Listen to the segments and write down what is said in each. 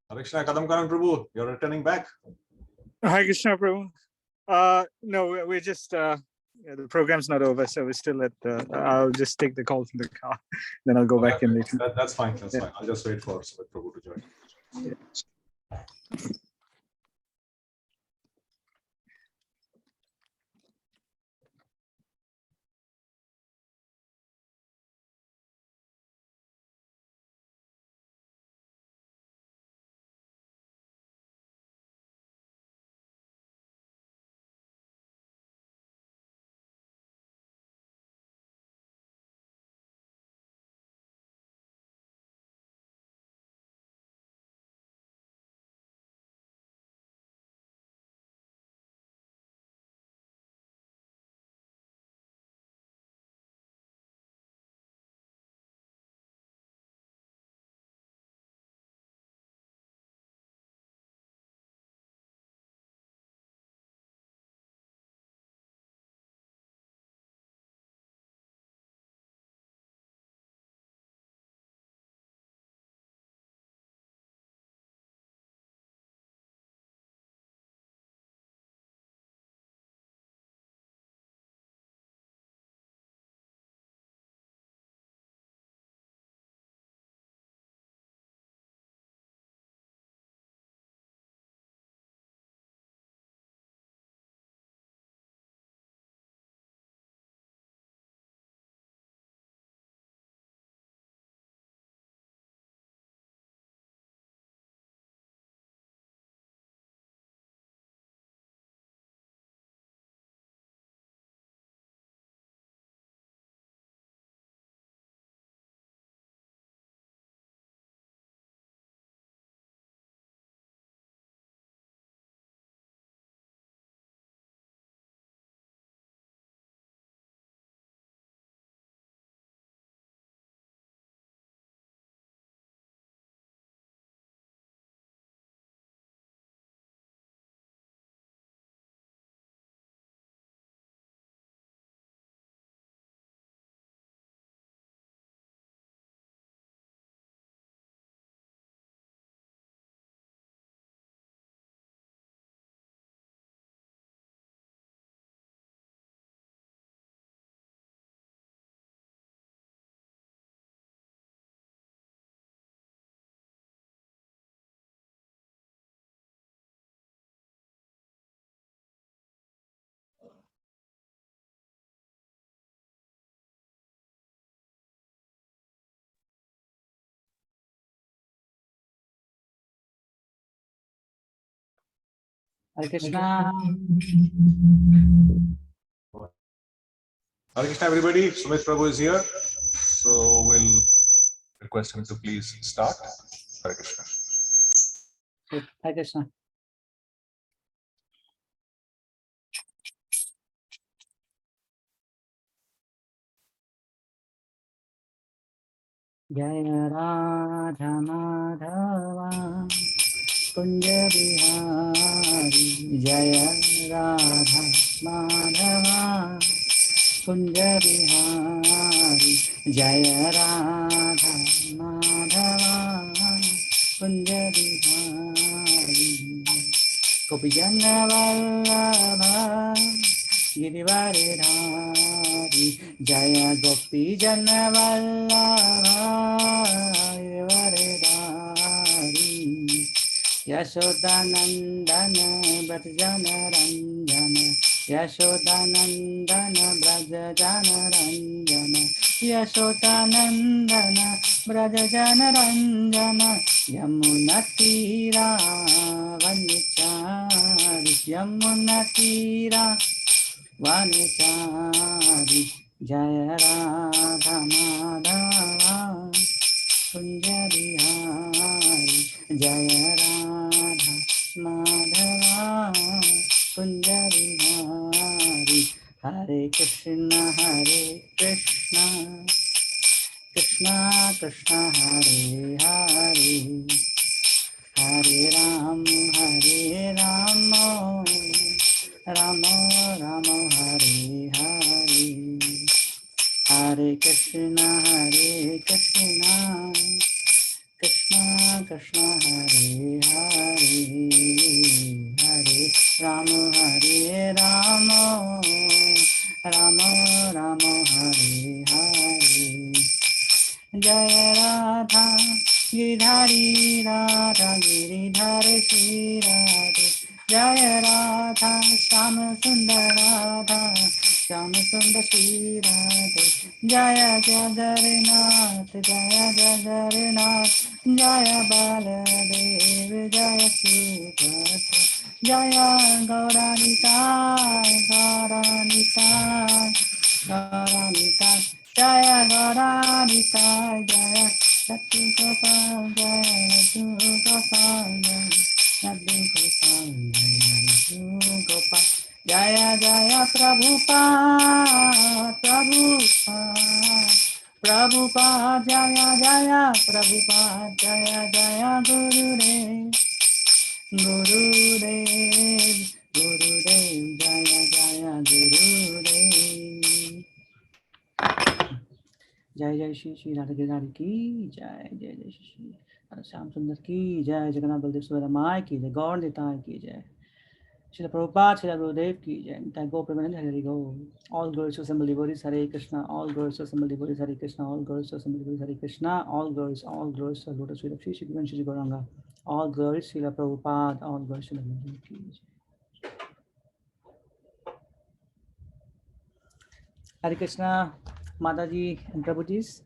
Hare Krishna, Kadam Karan Prabhu, you're returning back. Hi, Krishna Prabhu. No, we're just the program's not over, so we're still at the. I'll just take the call from the car, then I'll go back in later. That's fine. That's fine. I'll just wait for Sumit Prabhu to join. Yeah. Hare Krishna. Hare Krishna, everybody. Sumit Prabhu is here. So we'll request him to please start. Hare Krishna. Hare Krishna. Jaya Radha Madhava Kunja Bihari Jaya Radha Madhava Kunja Bihari Jaya Radha Madhava Kunja Bihari Gopijana Vallabha Girivaridhari Jaya Gopijana Vallabha Girivaridhari Yashodanandana Brajana Ranjana Yashodanandana Brajana Ranjana Yashodanandana Brajana Ranjana Yamunatira Vanichari Yamunatira Vanichari Jaya Radha Madhava Kunja Bihari Jaya Radha Madhava Kunja Bihari Hare Krishna Krishna Krishna Hare Hare Hare Rama Rama Rama Hare Hare Hare Krishna Krishna Krishna Hare Hare Hare Rama Hare Rama Rama Rama Hare Hare Jaya Radha Giridhari Radha Giridhari Shri Radhe Jaya Radha Shama Sundar Radha Shama Sundar Shri Radhe Jaya Jagarnath Jaya Jagarnath Jaya Baladev Jaya Subhadra Jaya Gauranitai Gauranitai Gauranitai Jaya Gauranitai Jaya Satu Gopal Jaya Satu Gopal Satu Gopal Jaya Satu Gopal Jaya Jaya Prabhupada Prabhupada Prabhupada Jaya Jaya Prabhupada Jaya Jaya Gurudev Gurudev Gurudev Jaya Jaya Gurudev Jai Jai Shri Shri Radha Giridhari ki Jai Jai Jai Shri Shri Radha Shyam Sundar ki Jai Jagannath Baldev Subhadra Mai ki Jai Gaur Nitai ki Jai Srila Prabhupada Srila Gurudev ki Jai Nitai Go Premanand Hare Go All glories to assembled devotees Hare Krishna All glories to assembled devotees Hare Krishna All glories to assembled devotees Hare Krishna All glories to the lotus feet of Shri Shri Guru and Shri Gauranga All glories Srila Prabhupada All glories to the Gurudev ki Jai Hare Krishna Mataji and Prabhujis.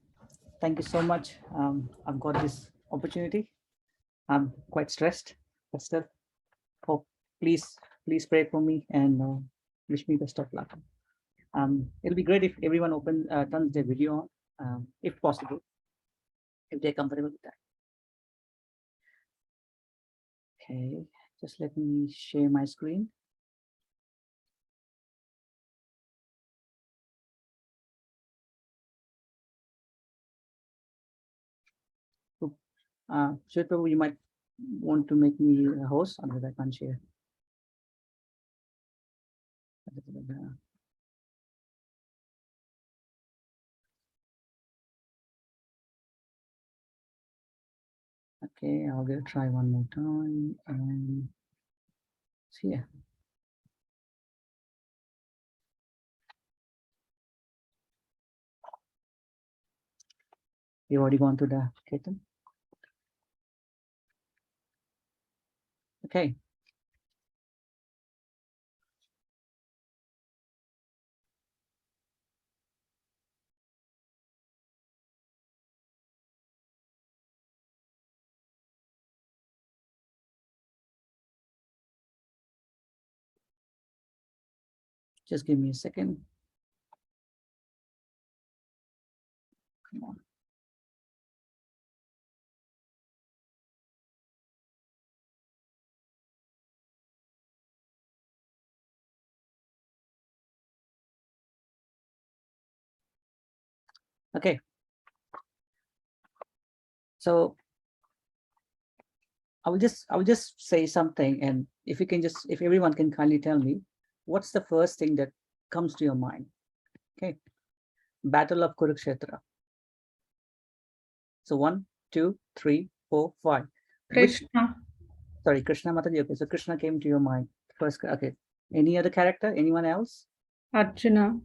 Thank you so much. I've got this opportunity. I'm quite stressed, but still, hope please pray for me and wish me best of luck. It'll be great if everyone turns their video on, if possible, if they're comfortable with that. Okay, just let me share my screen. Sure, Prabhu, you might want to make me a host, otherwise I can't share. Okay, I'll give it a try one more time and see ya. You've already gone to the Kirtan. Okay. Just give me a second. Come on. Okay. So I will just say something, and if everyone can kindly tell me, what's the first thing that comes to your mind? Okay. Battle of Kurukshetra. So 1, 2, 3, 4, 5. Krishna. Sorry, Krishna Mataji. Okay, so Krishna came to your mind first. Okay. Any other character? Anyone else? Arjuna.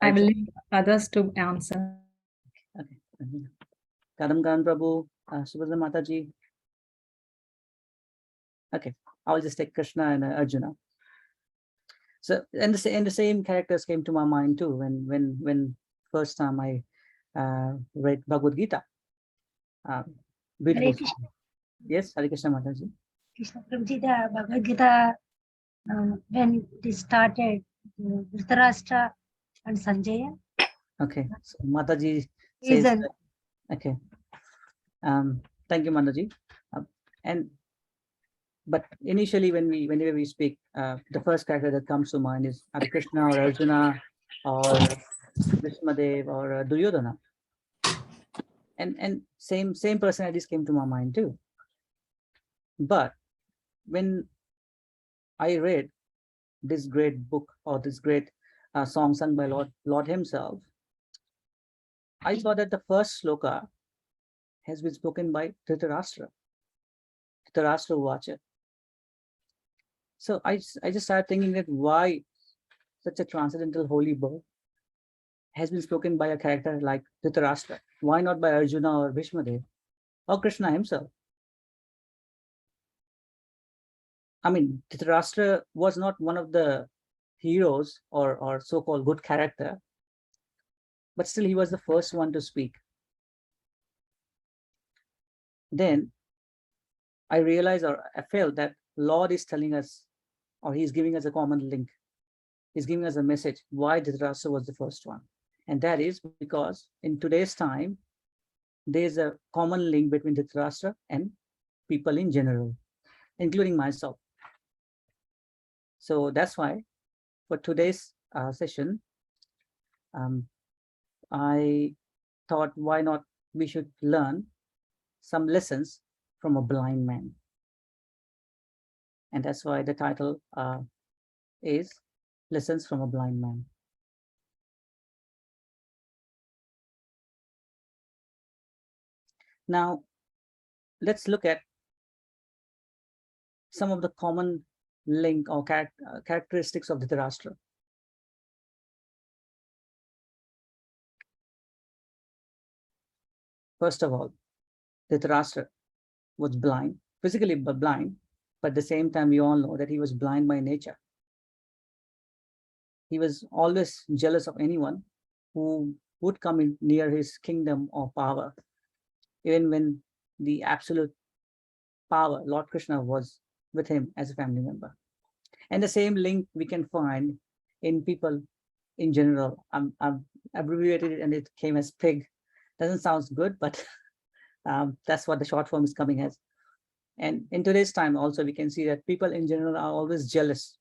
I will leave others to answer. Okay. Kadam Prabhu, Subhadra Mataji. Okay, I'll just take Krishna and Arjuna. So and the same characters came to my mind too when first time I read Bhagavad Gita. Beautiful. Yes, Hare Krishna Mataji. Krishna Prabhuji, the Bhagavad Gita, when it started, Dhritarashtra and Sanjaya. Okay, so Mataji says that, okay. Thank you, Mataji. But initially, whenever we speak, the first character that comes to mind is either Krishna or Arjuna or Vishmadev or Duryodhana. And same personalities came to my mind too. But when I read this great book or this great song sung by Lord himself, I saw that the first sloka has been spoken by Dhritarashtra. Dhritarashtra Uvacha. So I just started thinking that why such a transcendental holy book has been spoken by a character like Dhritarashtra? Why not by Arjuna or Bhishmadev or Krishna himself? I mean, Dhritarashtra was not one of the heroes or so-called good character, but still he was the first one to speak. Then I realized, or I felt that Lord is telling us, or he's giving us a common link. He's giving us a message why Dhritarashtra was the first one. And that is because in today's time, there's a common link between Dhritarashtra and people in general, including myself. So that's why for today's session, I thought, why not we should learn some lessons from a blind man. And that's why the title is Lessons from a Blind Man. Now, let's look at some of the common link or characteristics of Dhritarashtra. First of all, Dhritarashtra was blind, physically blind, but at the same time, we all know that he was blind by nature. He was always jealous of anyone who would come in near his kingdom or power, even when the absolute power, Lord Krishna, was with him as a family member. And the same link we can find in people in general. I've abbreviated it and it came as pig. Doesn't sound good, but that's what the short form is coming as. And in today's time also, we can see that people in general are always jealous.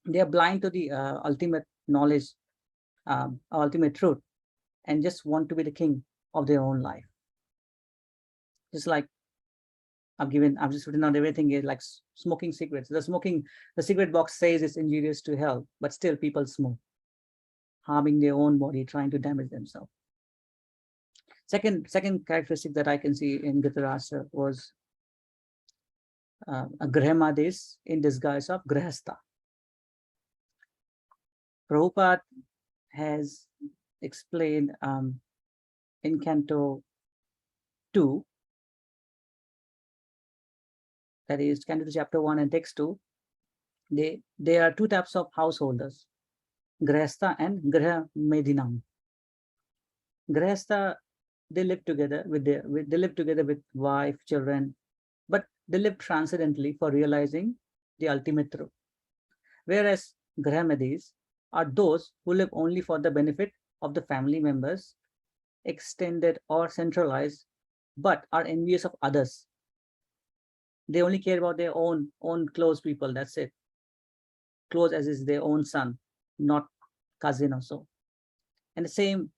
They are blind to the ultimate knowledge, ultimate truth, and just want to be the king of their own life. Just like I've just written out everything is like smoking cigarettes. The cigarette box says it's injurious to health, but still people smoke, harming their own body, trying to damage themselves. Second characteristic that I can see in Dhritarashtra was a Grahamadesh in disguise of Grahastha. Prabhupada has explained in Canto 2, that is Canto 2, Chapter 1 and Text 2, there are two types of householders, Grahastha and Graha Medinam. Grahastha, they live together with wife, children, but they live transcendently for realizing the ultimate truth. Whereas Grahamedis are those who live only for the benefit of the family members, extended or centralized, but are envious of others. They only care about their own close people, that's it. Close as is their own son, not cousin or so. And the same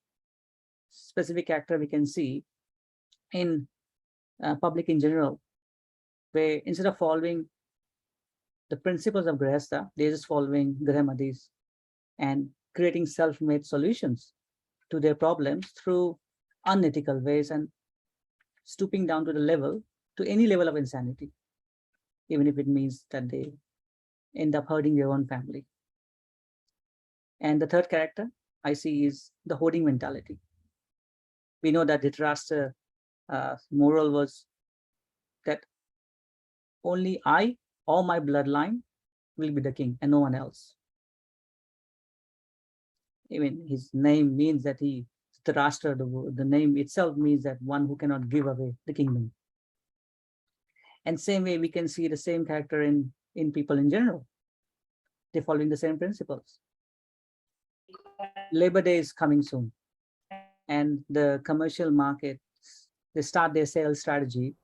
specific character we can see in public in general, where instead of following the principles of Grihastha, they're just following Grahamadis and creating self-made solutions to their problems through unethical ways and stooping down to any level of insanity, even if it means that they end up hurting their own family. And the third character I see is the hoarding mentality. We know that Dhritarashtra moral was that only I or my bloodline will be the king and no one else. Even his name means that Dhritarashtra, the name itself means that one who cannot give away the kingdom. And same way we can see the same character in people in general. They're following the same principles. Labor Day is coming soon, and the commercial markets, they start their sales strategy,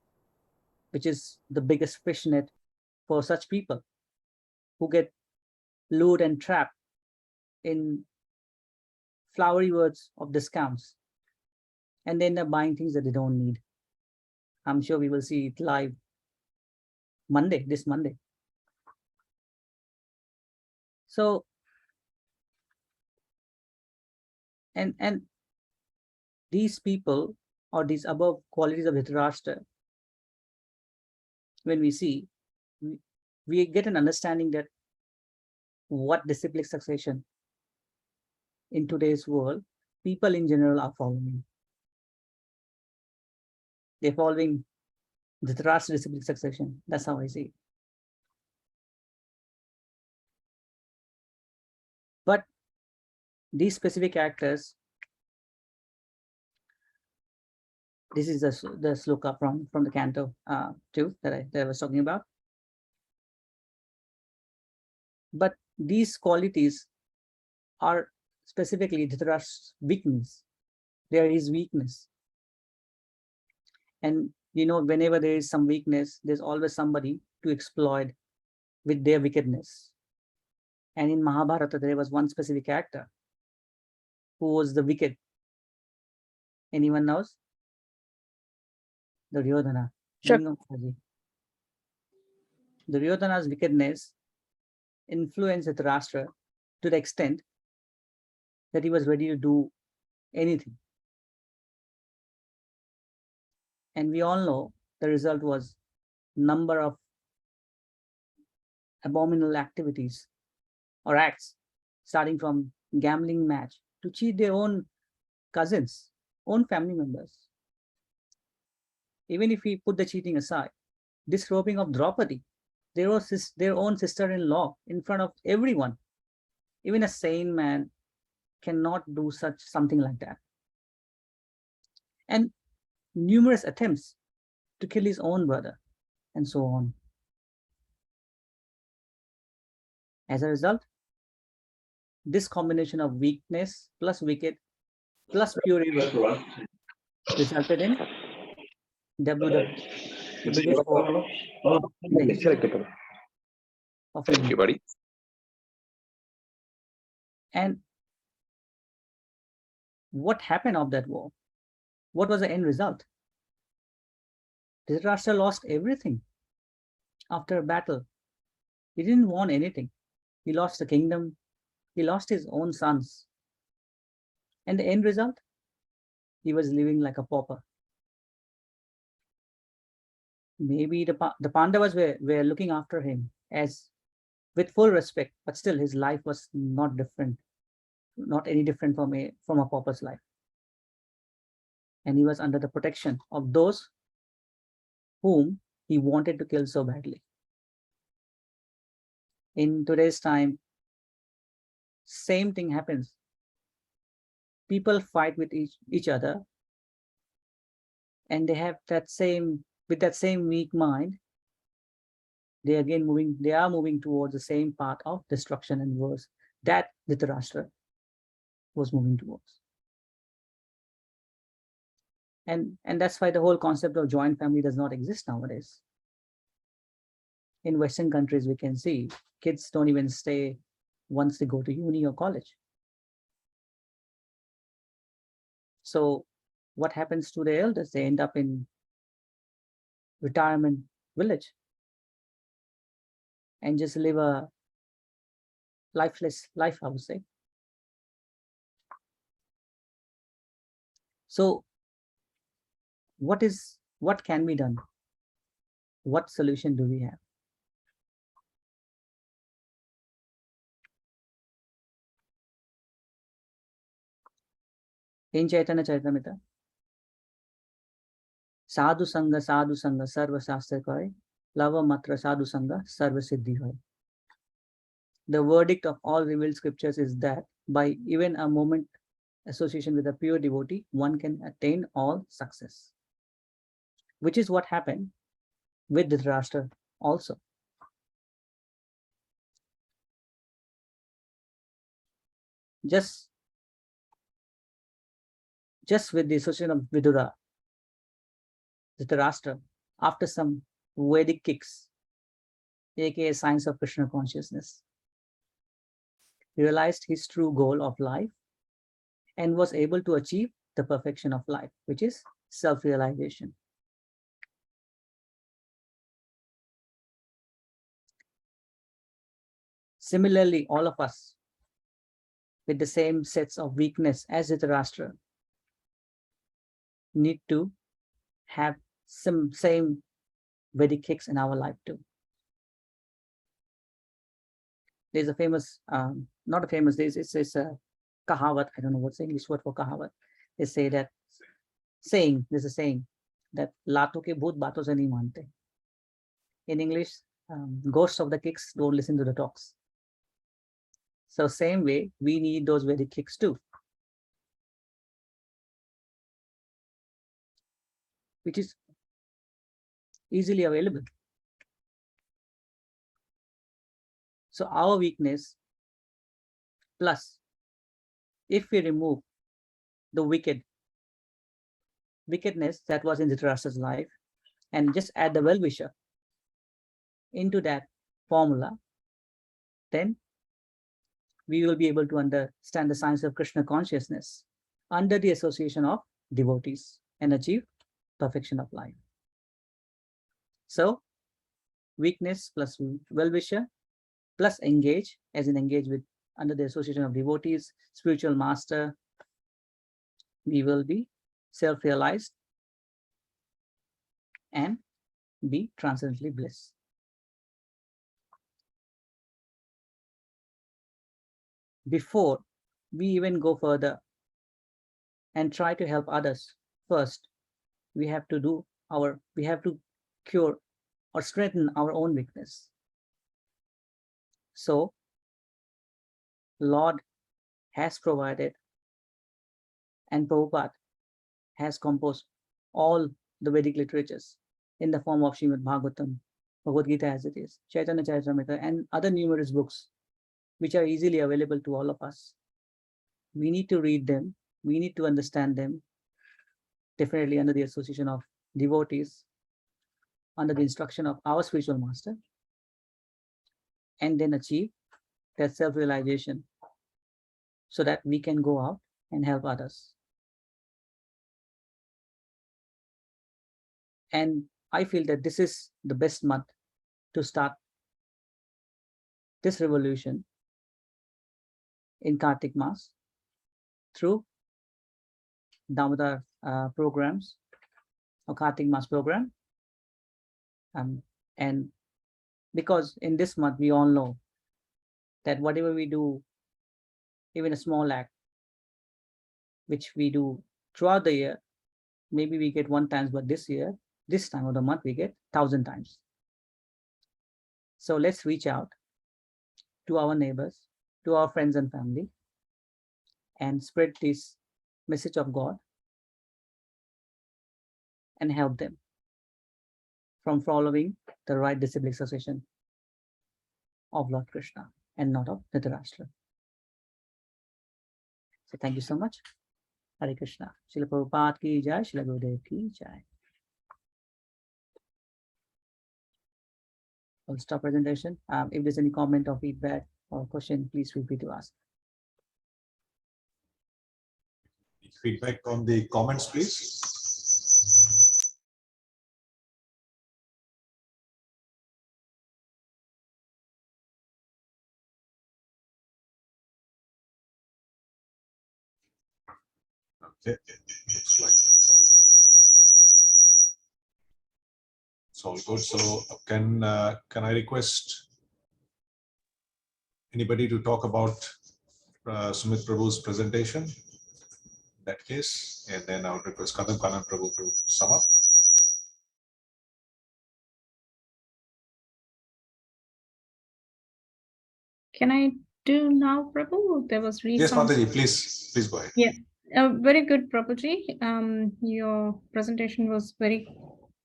which is the biggest fishnet for such people who get lured and trapped in flowery words of discounts, and they end up buying things that they don't need. I'm sure we will see it live this Monday. So, and these people, or these above qualities of Dhritarashtra, when we see, we get an understanding that what disciplic succession in today's world, people in general are following. They're following the Dhritarashtra disciplic succession. That's how I see it. But these specific characters, this is the sloka from the canto 2 that I was talking about. But these qualities are specifically Dhritarashtra's weakness. There is weakness. And you know, whenever there is some weakness, there's always somebody to exploit with their wickedness. And in Mahabharata, there was one specific character who was the wicked. Anyone knows? Duryodhana. Sure. Duryodhana's wickedness influenced Dhritarashtra to the extent that he was ready to do anything. And we all know the result was number of abominable activities or acts, starting from gambling match to cheat their own cousins, own family members. Even if we put the cheating aside, disrobing of Draupadi, their own sister-in-law in front of everyone. Even a sane man cannot do something like that. And numerous attempts to kill his own brother, and so on. As a result, this combination of weakness plus wicked plus pure evil resulted in WW, the biggest war in the history of Thank you, India. buddy. And what happened of that war? What was the end result? Dhritarashtra lost everything after a battle. He didn't want anything. He lost the kingdom. He lost his own sons. And the end result? He was living like a pauper. Maybe the Pandavas were looking after him as with full respect, but still his life was not different, not any different from a pauper's life. And he was under the protection of those whom he wanted to kill so badly. In today's time, same thing happens. People fight with each other, and they have that same weak mind. They are moving towards the same path of destruction and wars that Dhritarashtra was moving towards. And that's why the whole concept of joint family does not exist nowadays. In Western countries, we can see kids don't even stay once they go to uni or college. So what happens to the elders? They end up in retirement village and just live a lifeless life, I would say. So what can be done? What solution do we have? In Chaitanya Charitamrita, sadhu sanga sarva shastra kare, lava matra sadhu sanga sarva siddhi hoy. The verdict of all revealed scriptures is that by even a moment association with a pure devotee, one can attain all success. Which is what happened with Dhritarashtra also. Just with the association of Vidura, Dhritarashtra, after some Vedic kicks, aka science of Krishna consciousness, realized his true goal of life and was able to achieve the perfection of life, which is self-realization. Similarly, all of us with the same sets of weakness as Dhritarashtra need to have some same Vedic kicks in our life too. There's a famous, not a famous, it's a kahawat. I don't know what's the English word for kahawat. They say that there's a saying that lato ke bhoot baaton se nahi mante. In English, ghosts of the kicks don't listen to the talks. So same way, we need those Vedic kicks too, which is easily available. So our weakness plus, if we remove the wickedness that was in Dhritarashtra's life and just add the well-wisher into that formula, then we will be able to understand the science of Krishna consciousness under the association of devotees and achieve perfection of life. So weakness plus well-wisher plus engage, as in engage with under the association of devotees, spiritual master, we will be self-realized and be transcendently bliss. Before we even go further and try to help others, first we have to cure or strengthen our own weakness. So Lord has provided and Prabhupada has composed all the Vedic literatures in the form of Srimad Bhagavatam, Bhagavad Gita as it is, Chaitanya Charitamrita, and other numerous books which are easily available to all of us. We need to read them. We need to understand them, definitely under the association of devotees, under the instruction of our spiritual master, and then achieve that self-realization so that we can go out and help others. And I feel that this is the best month to start this revolution in Kartik Mass through Damodar programs or Kartik Mass program. And because in this month, we all know that whatever we do, even a small act, which we do throughout the year, maybe we get 1 time, but this year, this time of the month, we get 1,000 times. So let's reach out to our neighbors, to our friends and family, and spread this message of God and help them from following the right disciplic association of Lord Krishna and not of Dhritarashtra. So thank you so much. Hare Krishna. Srila Prabhupada ki jai, Srila Gurudev ki jai. I'll stop presentation. If there's any comment or feedback or question, please feel free to ask. Feedback on the comments, please. Okay, looks like it's all good. So can I request anybody to talk about Sumit Prabhu's presentation? In that case, and then I would request Kadam Kanan Prabhu to sum up. Can I do now, Prabhu? There was Yes, some... Mataji, please go ahead. Yeah, very good, Prabhuji. Your presentation was very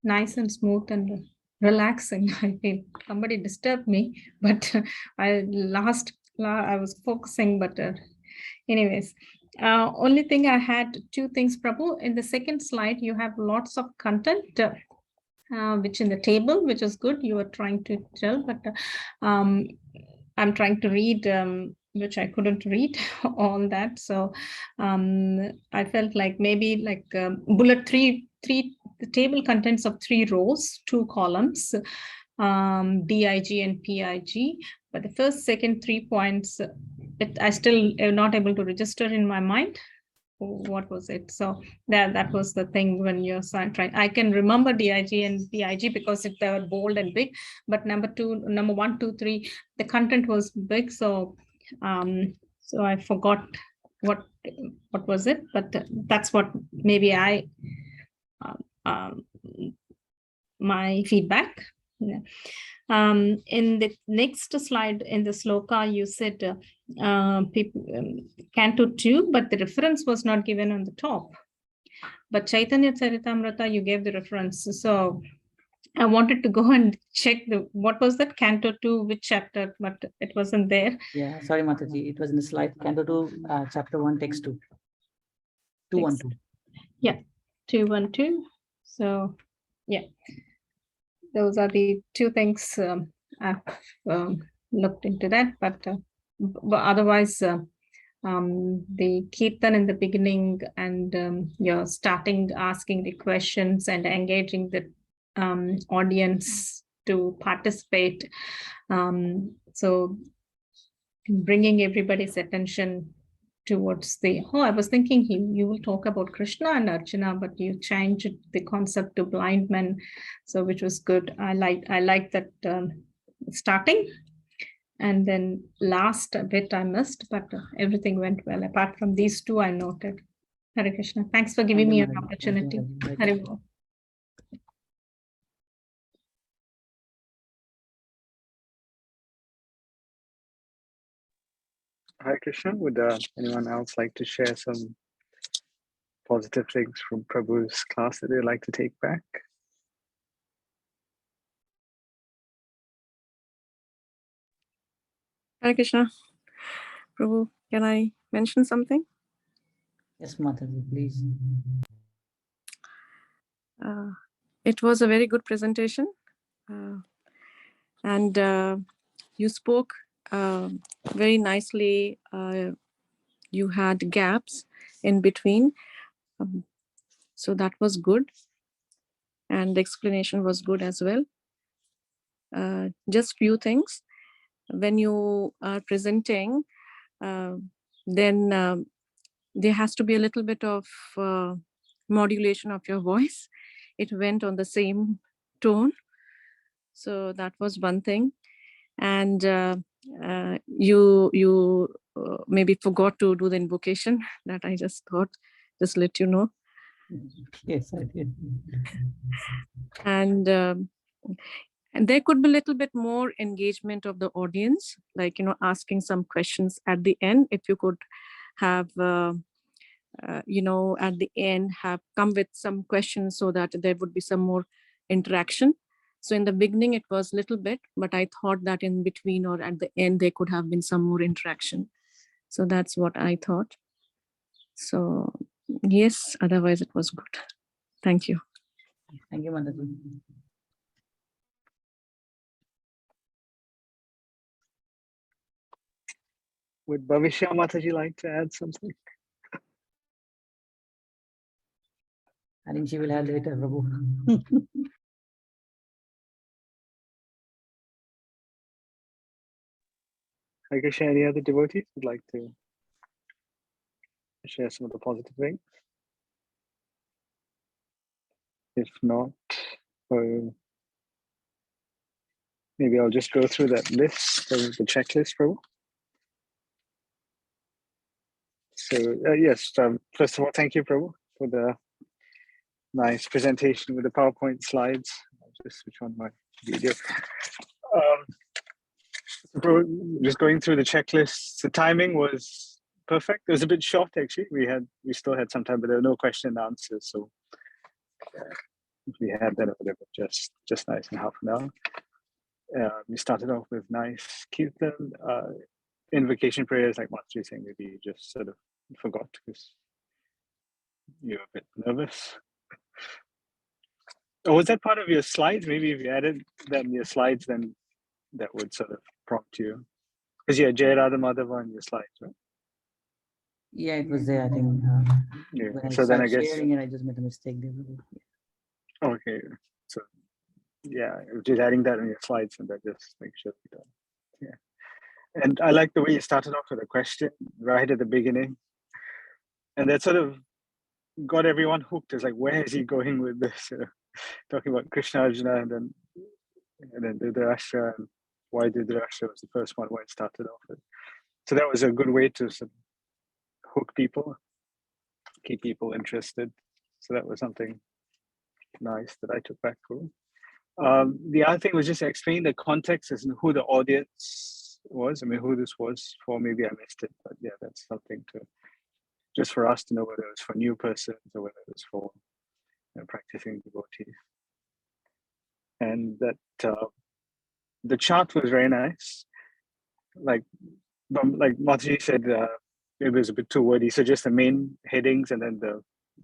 nice and smooth and relaxing. I feel somebody disturbed me, but I was focusing, but anyways. Only thing I had 2 things, Prabhu. In the second slide, you have lots of content, which in the table, which is good. You are trying to tell, but I'm trying to read, which I couldn't read all that. So I felt like maybe like bullet three, the table contents of 3 rows, 2 columns, DIG and PIG. But the first, second 3 points, I still am not able to register in my mind. what was it? So that was the thing when you're trying. I can remember DIG and PIG because they were bold and big, but number 1, 2, 3, the content was big. So so I forgot what was it, but that's what maybe my feedback. Yeah. In the next slide in the sloka, you said Canto 2, but the reference was not given on the top. But Chaitanya Charitamrita, you gave the reference. So I wanted to go and check what was that Canto 2, which chapter, but it wasn't there. Yeah, sorry, Mataji. It was in the slide. Canto 2, chapter 1, text 2. 212. Yeah, 212. So yeah, those are the two things I've looked into that, but otherwise the kirtan in the beginning and you're starting asking the questions and engaging the audience to participate. So bringing everybody's attention towards I was thinking you will talk about Krishna and Arjuna, but you changed the concept to blind men, so which was good. I like that starting, and then last bit I missed, but everything went well. Apart from these two, I noted. Hare Krishna. Thanks for giving me an opportunity. Hare Bol. Hare Krishna. Would anyone else like to share some positive things from Prabhu's class that they'd like to take back? Hare Krishna. Prabhu, can I mention something? Yes, Mataji, please. It was a very good presentation. And you spoke very nicely. You had gaps in between. So that was good. And the explanation was good as well. Just few things. When you are presenting, then there has to be a little bit of modulation of your voice. It went on the same tone. So that was one thing. And you maybe forgot to do the invocation that I just thought, just let you know. Yes, I did. And there could be a little bit more engagement of the audience, like, asking some questions at the end. If you could have, at the end, have come with some questions so that there would be some more interaction. So in the beginning, it was a little bit, but I thought that in between or at the end, there could have been some more interaction. So that's what I thought. So yes, otherwise it was good. Thank you. Thank you, Mataji. Would Bhavishya Mataji like to add something? I think she will add later, Prabhu. Hare Krishna, any other devotees would like to share some of the positive things? If not, maybe I'll just go through that list, the checklist, Prabhu. So yes, first of all, thank you, Prabhu, for the nice presentation with the PowerPoint slides. I'll just switch on my video. Prabhu, just going through the checklist, the timing was perfect. It was a bit short, actually. We still had some time, but there were no question and answers. So we had that over there, just nice in half an hour. We started off with nice kirtan, invocation prayers, like Matri saying, maybe you just sort of forgot because you're a bit nervous. Or was that part of your slides? Maybe if you added that in your slides, then that would sort of prompt you. Because you had Jai Radha Madhava on your slides, right? Yeah, it was there, I think. Yeah. When So then I guess sharing it, I just made a mistake there. okay. So yeah, just adding that in your slides and that just make sure we don't. Yeah. And I like the way you started off with a question right at the beginning. and that sort of got everyone hooked. It's like, where is he going with this? Talking about Krishna Arjuna, and then Dhritarashtra, and why Dhritarashtra was the first one where it started off with. So that was a good way to sort of hook people, keep people interested. So that was something nice that I took back from. The other thing was just explain the context as to who the audience was. I mean, who this was for. Maybe I missed it, but yeah, that's something to just for us to know whether it was for new persons or whether it was for practicing devotees. And that the chart was very nice. Like Mataji said, it was a bit too wordy. So just the main headings, and then the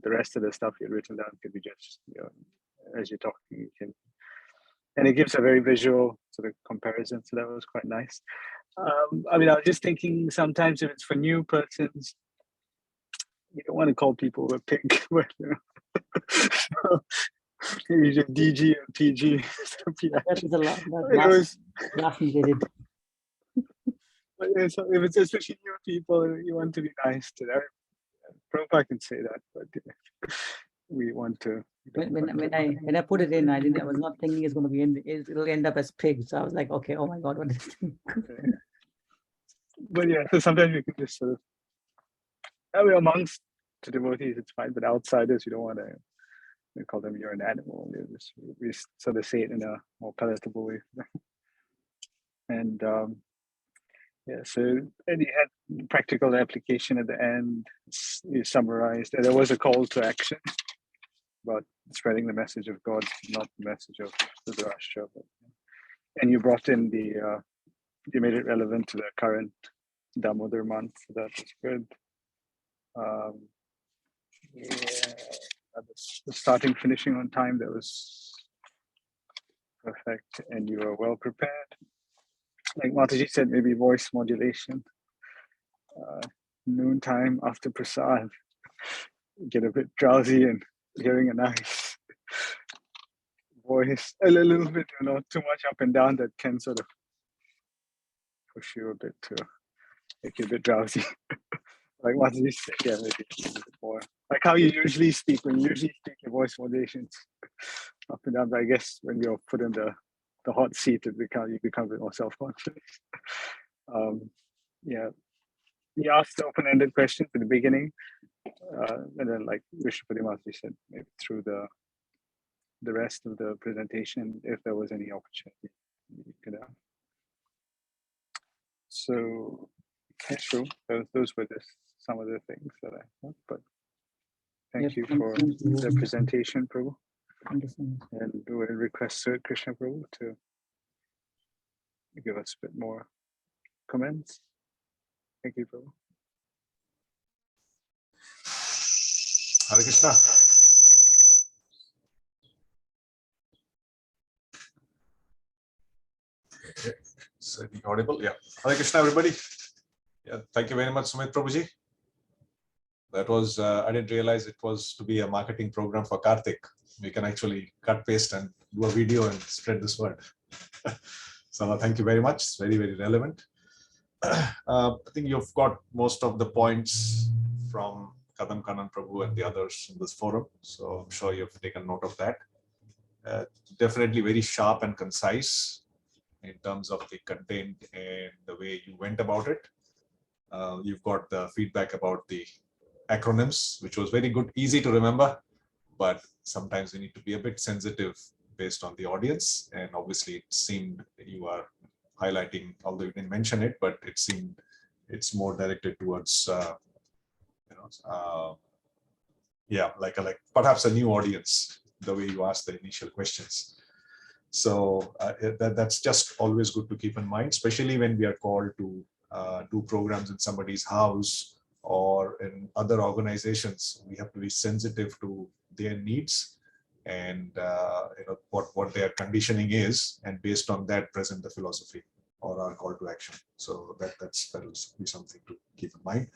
rest of the stuff you'd written down could be just, as you're talking, you can, and it gives a very visual sort of comparison. So that was quite nice. I mean, I was just thinking sometimes if it's for new persons, you don't want to call people a pig, but so maybe just DG or PG. That is a lot. Last we did. So if it's especially new people, you want to be nice to them. Prabhupada can say that, but we want to. When I put it in, I was not thinking it's going to be it'll end up as pigs. So I was like, okay, oh my God, what is this? But yeah, so sometimes you can just sort of, I mean, amongst the devotees, it's fine, but outsiders, you don't want to call them you're an animal. We sort of say it in a more palatable way. And yeah, so and you had practical application at the end. You summarized, and there was a call to action about spreading the message of God, not the message of the Dhritarashtra. And you brought in you made it relevant to the current Damodar month. So that was good. Yeah, the starting, finishing on time, that was perfect, and you were well prepared. Like Mataji said, maybe voice modulation. Noontime after prasad, get a bit drowsy and hearing a nice voice, a little bit, too much up and down, that can sort of push you a bit to make you a bit drowsy. Like Mataji said, yeah, maybe a little bit more. Like how you usually speak, when you usually speak, your voice modulations up and down. But I guess when you're put in the hot seat, you become a bit more self-conscious. Yeah, he asked the open-ended questions at the beginning, and then like Vishnupada Mataji said, maybe through the rest of the presentation, if there was any opportunity, you could have. So, true. Those were just some of the things that I thought. But thank you for the presentation, Prabhu. And we'll request Sir Krishna Prabhu to give us a bit more comments. Thank you, Prabhu. Hare Krishna. Okay. Is it audible? Yeah. Hare Krishna, everybody. Yeah. Thank you very much, Sumit Prabhuji. That was, I didn't realize it was to be a marketing program for Karthik. We can actually cut, paste, and do a video and spread this word. So thank you very much. It's very, very relevant. I think you've got most of the points from Kadam Kanan Prabhu and the others in this forum. So I'm sure you've taken note of that. Definitely very sharp and concise in terms of the content and the way you went about it. You've got the feedback about the acronyms, which was very good, easy to remember, but sometimes we need to be a bit sensitive based on the audience. And obviously it seemed you are highlighting, although you didn't mention it, but it seemed it's more directed towards, like perhaps a new audience, the way you asked the initial questions. So that's just always good to keep in mind, especially when we are called to do programs in somebody's house or in other organizations. We have to be sensitive to their needs and what their conditioning is, and based on that present the philosophy or our call to action. So that'll be something to keep in mind.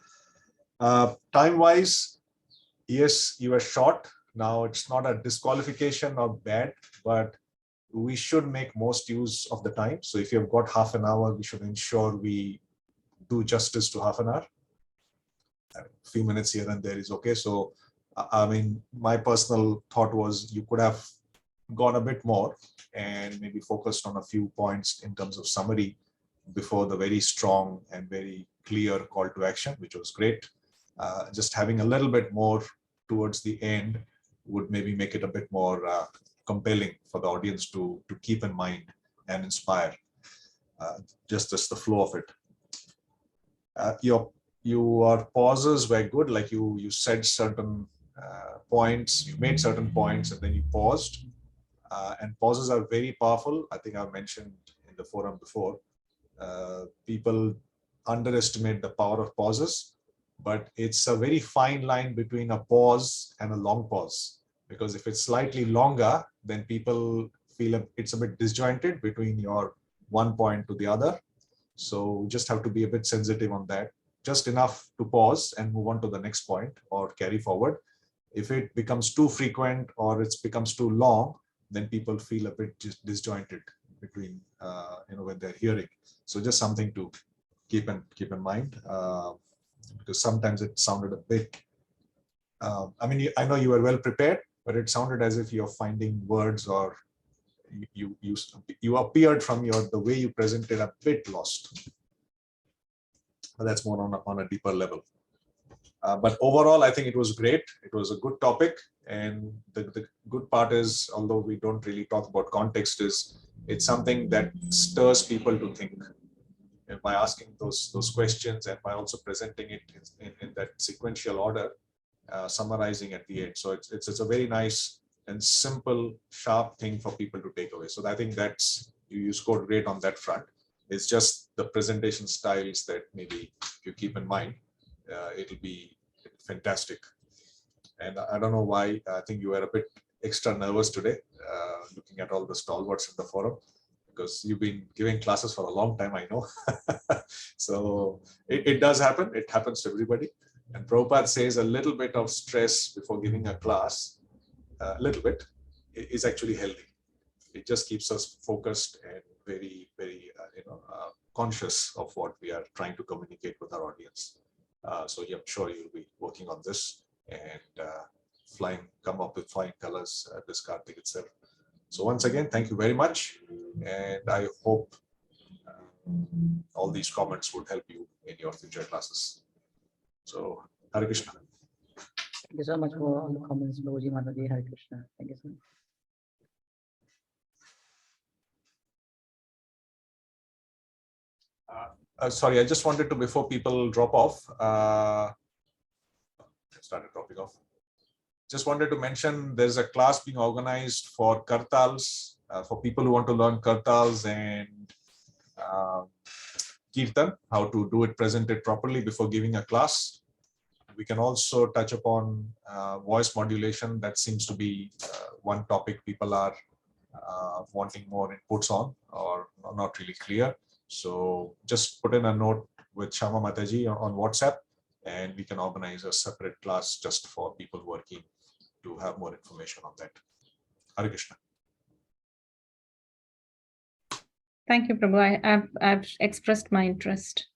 Time wise, yes, you were short. Now it's not a disqualification or bad, but we should make most use of the time. So if you've got half an hour, we should ensure we do justice to half an hour. A few minutes here and there is okay. So, I mean, my personal thought was you could have gone a bit more and maybe focused on a few points in terms of summary before the very strong and very clear call to action, which was great. Just having a little bit more towards the end would maybe make it a bit more compelling for the audience to keep in mind and inspire. Just the flow of it. Your pauses were good, like you said certain points, you made certain points and then you paused. And pauses are very powerful. I think I've mentioned in the forum before, people underestimate the power of pauses, but it's a very fine line between a pause and a long pause. Because if it's slightly longer, then people feel it's a bit disjointed between your one point to the other. So we just have to be a bit sensitive on that. Just enough to pause and move on to the next point or carry forward. If it becomes too frequent or it becomes too long, then people feel a bit disjointed between when they're hearing. So just something to keep in mind, because sometimes it sounded a bit. I mean, I know you were well prepared, but it sounded as if you're finding words or you appeared from the way you presented a bit lost. But that's more on a deeper level. But overall, I think it was great. It was a good topic. And the good part is, although we don't really talk about context, is it's something that stirs people to think. And by asking those questions and by also presenting it in that sequential order, summarizing at the end. So it's a very nice and simple, sharp thing for people to take away. So I think you scored great on that front. It's just the presentation styles that maybe if you keep in mind, it'll be fantastic. And I don't know why, I think you were a bit extra nervous today, looking at all the stalwarts in the forum, because you've been giving classes for a long time, I know. So it does happen. It happens to everybody. And Prabhupada says a little bit of stress before giving a class, a little bit, is actually healthy. It just keeps us focused and very, very, conscious of what we are trying to communicate with our audience. So yeah, I'm sure you'll be working on this and come up with flying colors this Kartik itself. So once again, thank you very much. And I hope all these comments would help you in your future classes. So Hare Krishna. Thank you so much for all the comments, Prabhuji, Mataji. Hare Krishna. Thank you so much. Sorry, I just wanted to, before people drop off, started dropping off. Just wanted to mention there's a class being organized for Kartals, for people who want to learn Kartals and Kirtan, how to do it, present it properly before giving a class. We can also touch upon voice modulation. That seems to be one topic people are wanting more inputs on or not really clear. So just put in a note with Shama Mataji on WhatsApp, and we can organize a separate class just for people who are keen to have more information on that. Hare Krishna. Thank you, Prabhu. I've expressed my interest.